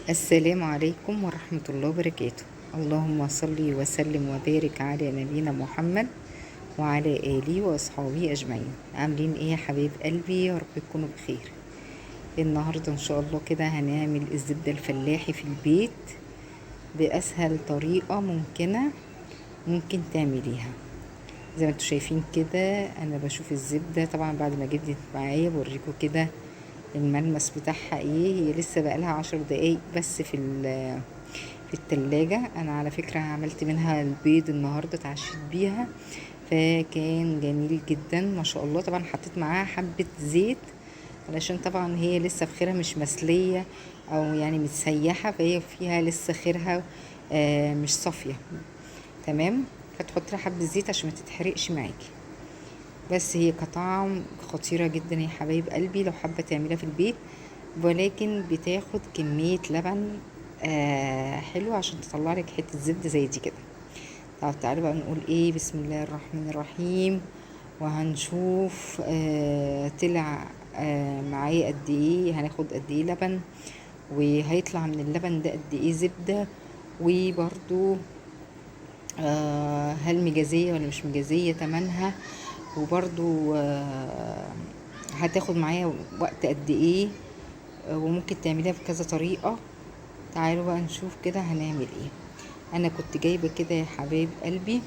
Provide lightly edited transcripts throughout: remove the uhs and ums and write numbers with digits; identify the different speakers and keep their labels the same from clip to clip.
Speaker 1: السلام عليكم ورحمة الله وبركاته. اللهم صل وسلم وبارك على نبينا محمد وعلى آله وأصحابه أجمعين. عاملين ايه يا حبايب قلبي؟ يا رب تكونوا بخير. النهاردة ان شاء الله كده هنعمل الزبدة الفلاحي في البيت بأسهل طريقة ممكن تعمليها. زي ما انتوا شايفين كده انا بشوف الزبدة طبعا بعد ما جبت معايا بوريكم كده الملمس بتاعها ايه. هي لسه بقالها 10 دقايق بس في التلاجة. انا على فكرة عملت منها البيض النهاردة، اتعشيت بيها فكان جميل جدا ما شاء الله. طبعا حطيت معاها حبة زيت علشان طبعا هي لسه بخيرها مش مسلية او يعني متسيحة، فهي فيها لسه خيرها مش صافية. تمام، فتحط لها حبة زيت عشان ما تتحرقش معاكي. بس هي كطعم خطيرة جدا يا حبايب قلبي لو حابة تعملها في البيت، ولكن بتاخد كمية لبن حلو عشان تطلع لك حتة زبدة زي دي كده. طب تعالوا بقى نقول ايه، بسم الله الرحمن الرحيم، وهنشوف طلع معايا قد ايه، هناخد قد ايه لبن، وهيطلع من اللبن ده قد ايه زبدة، وبرضو هل مجازية ولا مش مجازية تمنها، وبرضو هتاخد معايا وقت قد ايه، وممكن تعمليها بكذا طريقة. تعالوا بقى نشوف كده هنعمل ايه. انا كنت جايبة كده يا حبايب قلبي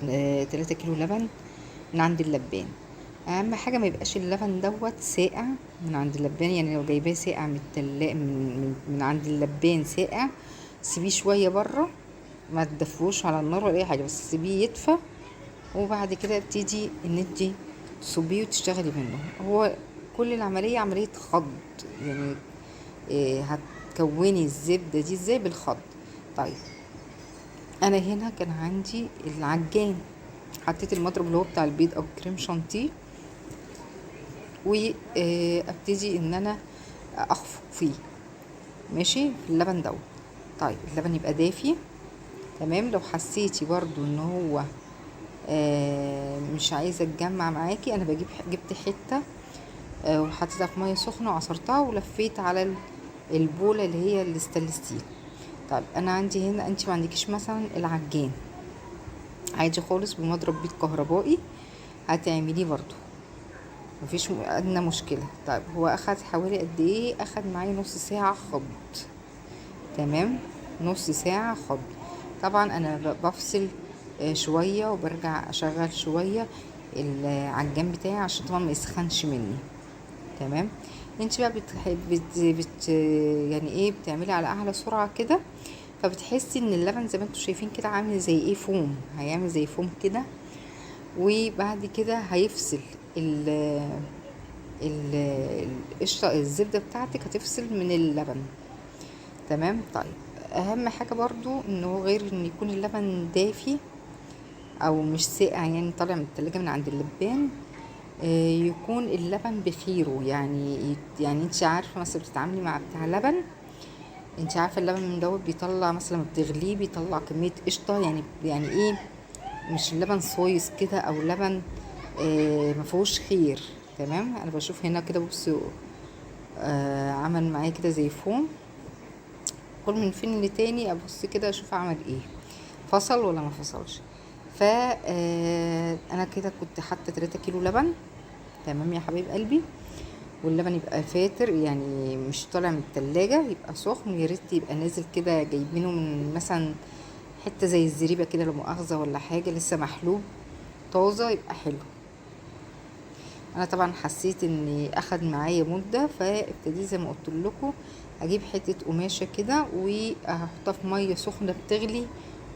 Speaker 1: 3 كيلو لبن من عند اللبان. اهم حاجة ما يبقاش اللبن دوت ساقع من عند اللبان، يعني لو جايباه ساقع من التلاجة من عند اللبان ساقع، سيبيه شوية بره، ما تدفوش على النار ولا اي حاجة، بس سيبيه يدفى، وبعد كده ابتدي ان انت تصبيه وتشتغلي منه. هو كل العملية عملية خض، يعني هتكوني الزبدة دي ازاي؟ بالخض. طيب انا هنا كان عندي العجان، حطيت المضرب اللي هو بتاع البيض او كريم شانتيه، وابتدي ان انا اخفق فيه ماشي في اللبن دوت. طيب اللبن يبقى دافي تمام. لو حسيتي برضو ان هو مش عايزه اتجمع معاكي، انا جبت حته وحطيتها في ميه سخنه وعصرتها ولفيت على البوله اللي هي الستانلس ستيل. طيب انا عندي هنا، انت ما عندكيش مثلا العجان، عادي خالص بمضرب بيض كهربائي هتعمليه برضو، مفيش ادنى مشكله. طيب هو اخد حوالي قد ايه؟ اخد معايا نص ساعه خض. تمام، نص ساعه خض. طبعا انا بفصل شويه وبرجع اشغل شويه العجان بتاعي عشان طبعا ما يسخنش مني. تمام، انت بقى يعني ايه، بتعملي على اعلى سرعه كده، فبتحسي ان اللبن زي ما انتوا شايفين كده عامل زي ايه، فوم، هيعمل زي فوم كده. وبعد كده هيفصل ال القشطه، الزبده بتاعتك هتفصل من اللبن. تمام. طيب اهم حاجه برضو انه غير ان يكون اللبن دافي او مش ساقع، يعني طالع من التلاجة من عند اللبان، يكون اللبن بخيره، يعني انت عارفه مثلا بتتعاملي مع بتاع لبن، انت عارفه اللبن من دوت بيطلع مثلا لما بتغليه بيطلع كميه قشطه، يعني ايه، مش اللبن صويص كده او لبن ما فيهوش خير. تمام، انا بشوف هنا كده بصوا عمل معايا كده زي فوم، كل من فين لتاني ابص كده اشوف عمل ايه، فصل ولا ما فصلش. ف انا كده كنت حاطه 3 كيلو لبن. تمام يا حبيب قلبي، واللبن يبقى فاتر، يعني مش طالع من التلاجة، يبقى سخن، ويا ريت يبقى نازل كده جايبينه من مثلا حته زي الزريبه كده لا مؤاخذه ولا حاجه، لسه محلوب طازه يبقى حلو. انا طبعا حسيت ان اخد معايا مده، فابتديت زي ما قلت لكم اجيب حته قماشه كده واحطها في ميه سخنه بتغلي،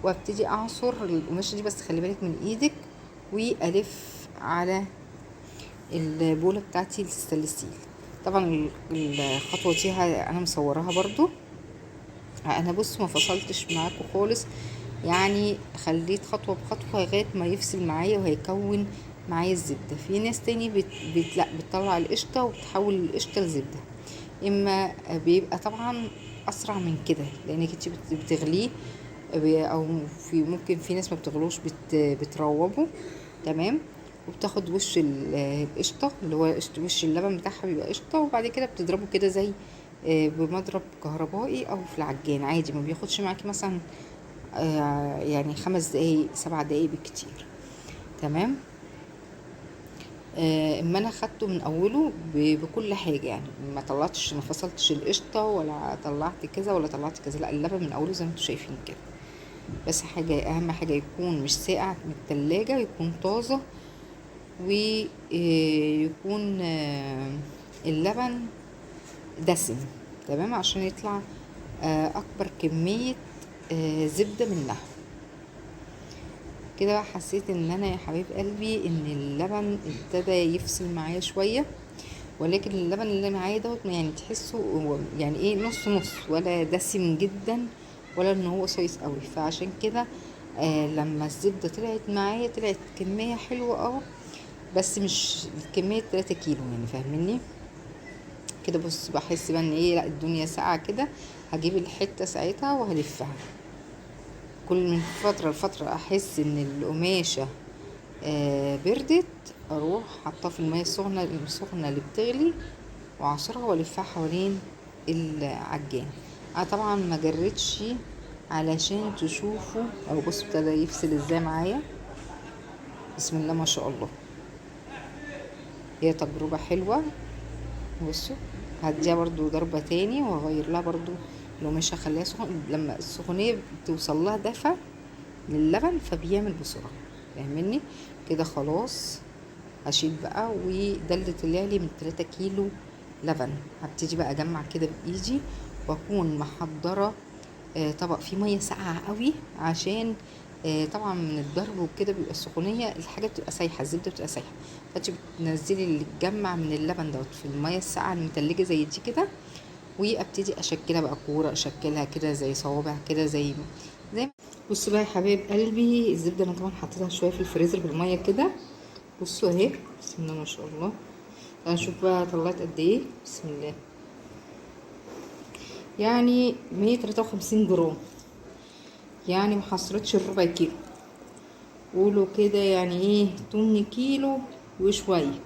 Speaker 1: وابتدي اعصر القماشه دي، بس خلي بالك من ايدك، والف على البوله بتاعتي الستانلس. طبعا الخطوه دي انا مصوراها برضو. انا بص ما فصلتش معاكم خالص، يعني خليت خطوه بخطوه لغايه ما يفصل معايا وهيكون معايا الزبده. في ناس تاني لا بتطلع القشطه وتحول القشطه لزبده، اما بيبقى طبعا اسرع من كده لانك انت بتغليه، او ممكن في ناس ما بتغلوش، بتروبه. تمام، وبتاخد وش القشطه اللي هو وش اللبن بتاعها بيبقى قشطه، وبعد كده بتضربه كده زي بمضرب كهربائي او في العجان عادي، ما بياخدش معاكي مثلا يعني 5 دقايق 7 دقايق بالكتير. تمام. اما انا خدته من اوله بكل حاجه، يعني ما طلعتش ما فصلتش القشطه ولا طلعت كذا ولا طلعت كذا، لا اللبن من اوله زي ما انتم شايفين كده. بس حاجه اهم حاجه يكون مش ساقع من التلاجة، يكون طازه، ويكون اللبن دسم. تمام، عشان يطلع اكبر كميه زبده منها. كده بقى حسيت ان انا يا حبيب قلبي ان اللبن ابتدى يفصل معايا شويه، ولكن اللبن اللي معايا دوت يعني تحسه هو يعني ايه، نص نص، ولا دسم جدا ولا ان هو سايس قوي. فعشان كده لما الزبده طلعت معايا طلعت كميه حلوه بس مش كميه 3 كيلو، يعني فاهميني كده. بص بحس بقى ان ايه، لا الدنيا ساقعه كده، هجيب الحته ساعتها وهلفها كل من فتره لفتره، احس ان القماشه بردت، اروح حطها في الميه السخنه اللي بتغلي واعصرها والفها حوالين العجان. انا طبعا ما جريتش علشان تشوفوا، او بصوا ابتدى يفصل ازاي معايا، بسم الله ما شاء الله. هي تجربه حلوه. بصوا هديها برضو ضربه تاني وهغير لها برضو القماشه، اخليها سخن، لما السخونيه بتوصل لها دفع للبن فبيعمل بسرعه، فاهمني كده. خلاص هشيل بقى، وده اللي طلع لي من 3 كيلو لبن. هبتدي بقى اجمع كده بايدي، واكون محضره طبق فيه ميه ساقعه قوي، عشان طبعا من الضرب وكده بيبقى السخونيه، الحاجه بتبقى سايحه، الزبده بتبقى سايحه، فانت بتنزلي اللي اتجمع من اللبن دوت في الميه الساقعه المتلجه زي دي كده، وابتدي اشكلها بقى كوره، اشكلها كده زي صوابع كده، زي. بصوا بقى يا حبايب قلبي، الزبده انا طبعا حطيتها شويه في الفريزر بالميه كده. بصوا اهي، بسم الله ما شاء الله. هنشوف بقى طلعت قد ايه، بسم الله. يعني 153 جرام، يعني محصلتش الربع كيلو، قولوا كده يعني ايه 8 كيلو وشوية،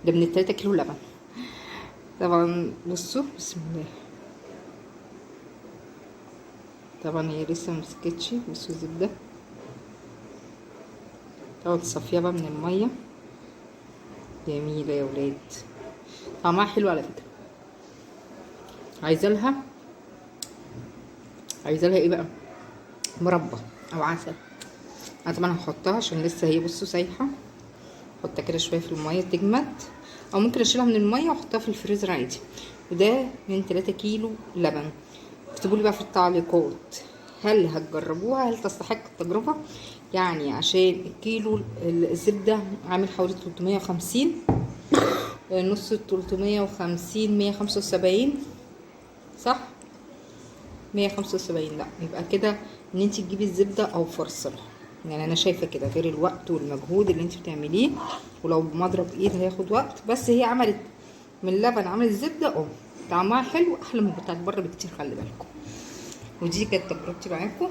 Speaker 1: ده من ال3 كيلو لبن طبعا. بصوا بسم الله، طبعا هي لسه ممسكتش. بصوا الزبدة طبعا تصفيها بقى من المية، جميلة يا ولاد، طعمها حلو على فكرة. عايزة لها ايه بقى، مربى او عسل. انا طبعا هحطها عشان لسه هي بصوا سايحه، احطها كده شويه في الميه تجمد، او ممكن اشيلها من الميه واحطها في الفريزر عادي. وده من 3 كيلو لبن. اكتبوا لي بقى في التعليقات، هل هتجربوها، هل تستحق التجربه؟ يعني عشان الكيلو الزبده عامل حوالي 350، نص 350 175 صح، 175. لا يبقى كده ان انت تجيبي الزبده او فرصله، يعني انا شايفه كده، غير الوقت والمجهود اللي انت بتعمليه، ولو بمضرب ايد هياخد وقت، بس هي عملت من اللبن عملت زبده طعمها حلو، احلى من بتاعت بره بكتير، خلي بالكم. ودي كانت تجربتي معاكم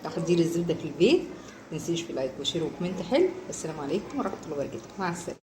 Speaker 1: تحضير الزبده في البيت. متنسيش في لايك وشير وكومنت حلو. السلام عليكم ورحمه الله وبركاته، مع السلامه.